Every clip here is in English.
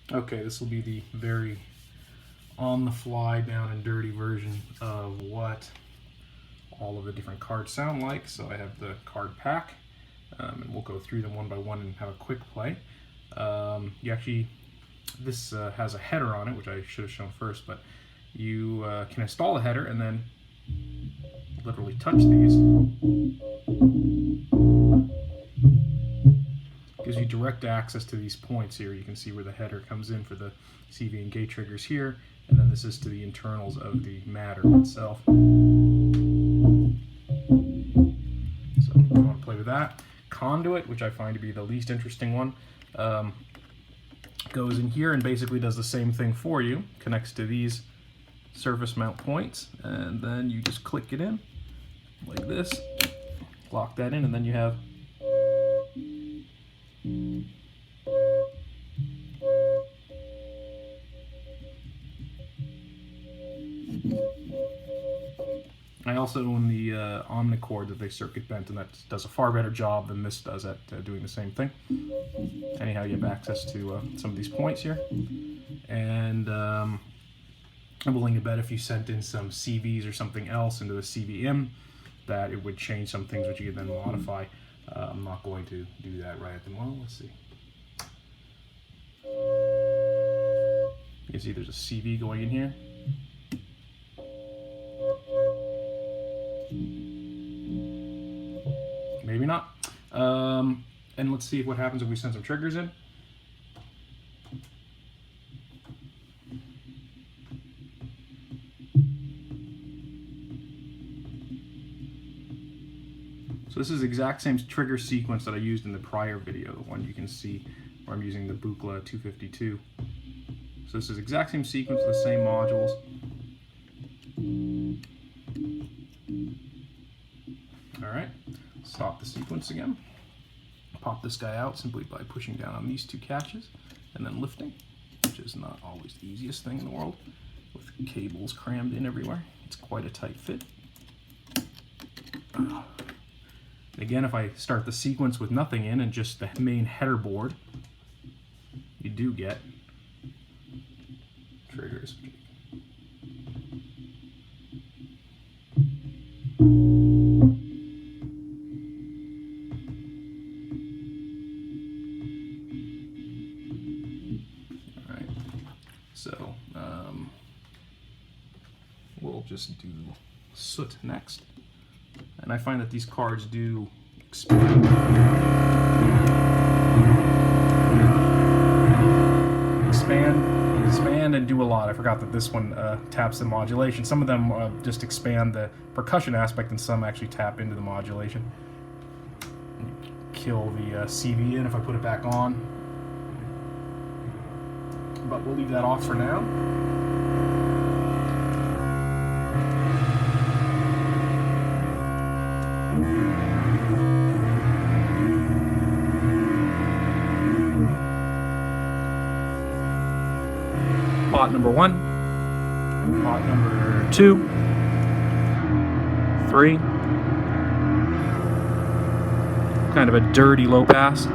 Okay, this will be the very on-the-fly, down and dirty version of what all of the different cards sound like. So I have the card pack, and we'll go through them one by one and have a quick play. This has a header on it, which I should have shown first, but you can install a header and then literally touch these. Gives you direct access to these points here. You can see where the header comes in for the CV and gate triggers here, and then this is to the internals of the matter itself. So if you want to play with that. Conduit, which I find to be the least interesting one, goes in here and basically does the same thing for you. Connects to these surface mount points, and then you just click it in like this, lock that in, and then you have I also own the Omnicord that they circuit bent, and that does a far better job than this does at doing the same thing. Anyhow, you have access to some of these points here, and I'm willing to bet if you sent in some CVs or something else into the CVM, that it would change some things which you could then modify. I'm not going to do that right at the moment. Let's see. You can see there's a CV going in here. Maybe not. And let's see what happens if we send some triggers in. So this is the exact same trigger sequence that I used in the prior video, the one you can see where I'm using the Buchla 252. So this is the exact same sequence, the same modules. Alright, stop the sequence again. Pop this guy out simply by pushing down on these two catches and then lifting, which is not always the easiest thing in the world with cables crammed in everywhere. It's quite a tight fit. Again, if I start the sequence with nothing in and just the main header board, you do get triggers. Alright, so we'll just do soot next. And I find that these cards do expand and do a lot. I forgot that this one taps the modulation. Some of them just expand the percussion aspect, and some actually tap into the modulation. Kill the CV in if I put it back on. But we'll leave that off for now. Pot number 1, pot number 2, 3, kind of a dirty low pass.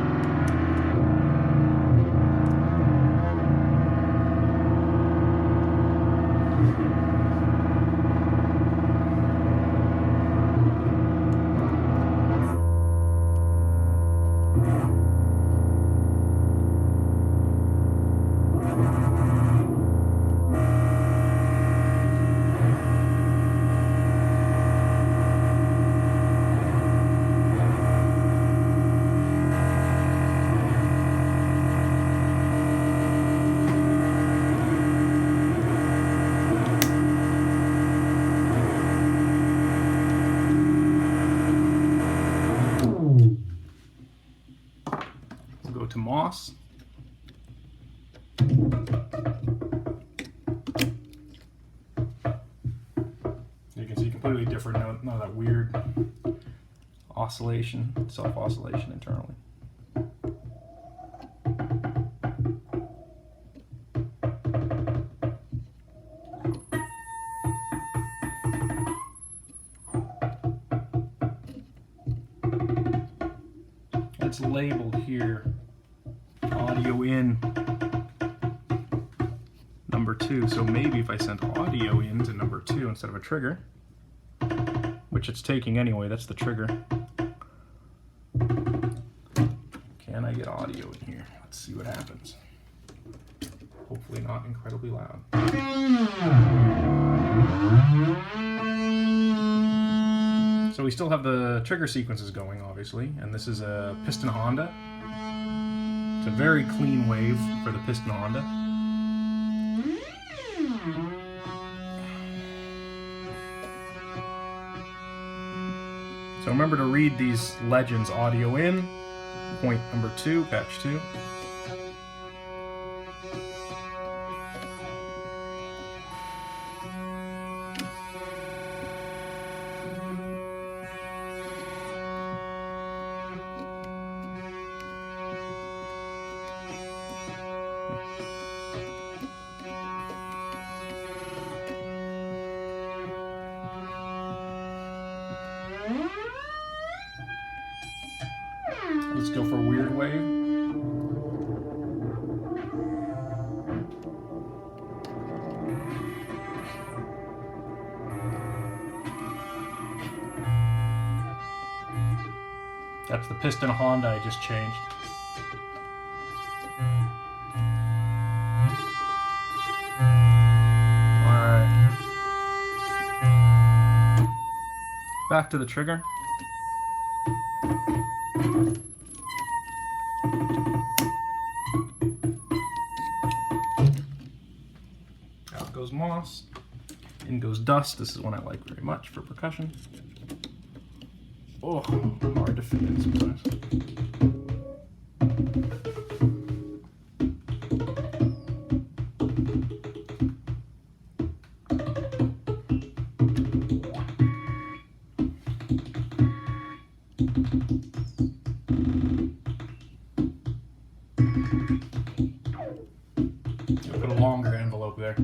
To Moss. You can see completely different, none of that weird oscillation, self-oscillation internally. It's labeled here, audio in, number 2, so maybe if I sent audio into number 2 instead of a trigger, which it's taking anyway, that's the trigger. Can I get audio in here? Let's see what happens. Hopefully not incredibly loud. So we still have the trigger sequences going, obviously, and this is a piston Honda. It's a very clean wave for the piston Honda. So remember to read these legends: audio in, point number 2, patch 2. Let's go for a weird wave. That's the piston Honda I just changed. Alright. Back to the trigger. Out goes moss. In goes dust. This is one I like very much for percussion. Oh, hard to fit in sometimes. I'll put a longer envelope there.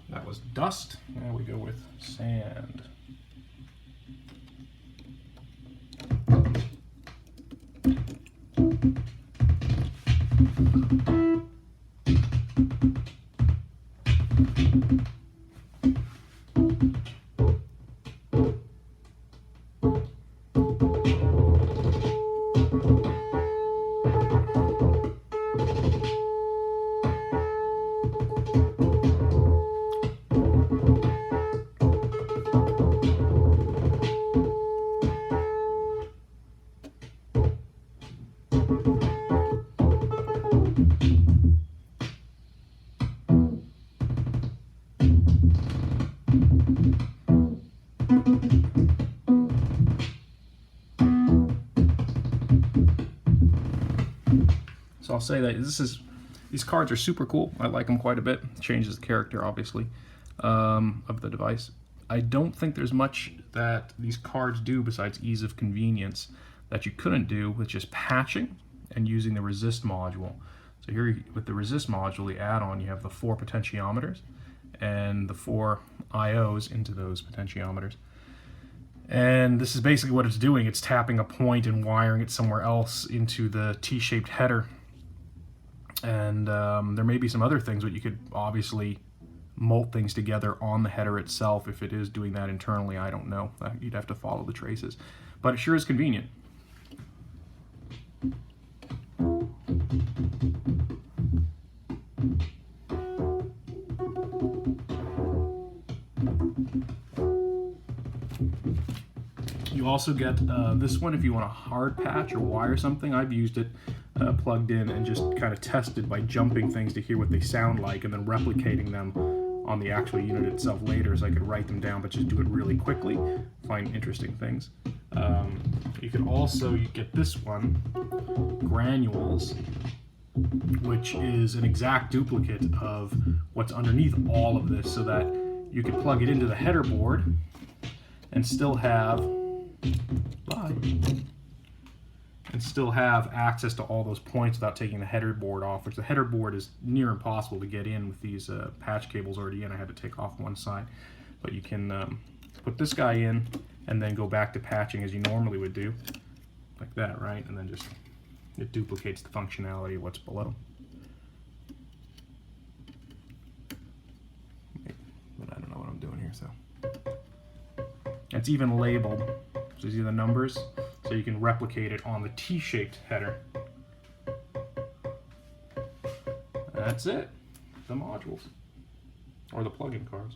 That was dust. Now we go with sand. So I'll say that these cards are super cool. I like them quite a bit. It changes the character, obviously, of the device. I don't think there's much that these cards do besides ease of convenience that you couldn't do with just patching and using the resist module. So here with the resist module, the add-on, you have the 4 potentiometers and the 4 IOs into those potentiometers. And this is basically what it's doing. It's tapping a point and wiring it somewhere else into the T-shaped header. And there may be some other things, but you could obviously molt things together on the header itself. If it is doing that internally, I don't know. You'd have to follow the traces. But it sure is convenient. You You also get this one if you want a hard patch or wire something. I've used it plugged in and just kind of tested by jumping things to hear what they sound like and then replicating them on the actual unit itself later, so I could write them down but just do it really quickly, find interesting things. You can also get this one, granules, which is an exact duplicate of what's underneath all of this, so that you can plug it into the header board and still have access to all those points without taking the header board off, which the header board is near impossible to get in with these patch cables already in. I had to take off one side, but you can put this guy in and then go back to patching as you normally would do, like that, right? And then just it duplicates the functionality of what's below. But I don't know what I'm doing here, so it's even labeled, so you see the numbers, so you can replicate it on the T-shaped header. That's it, the modules, or the plug-in cards.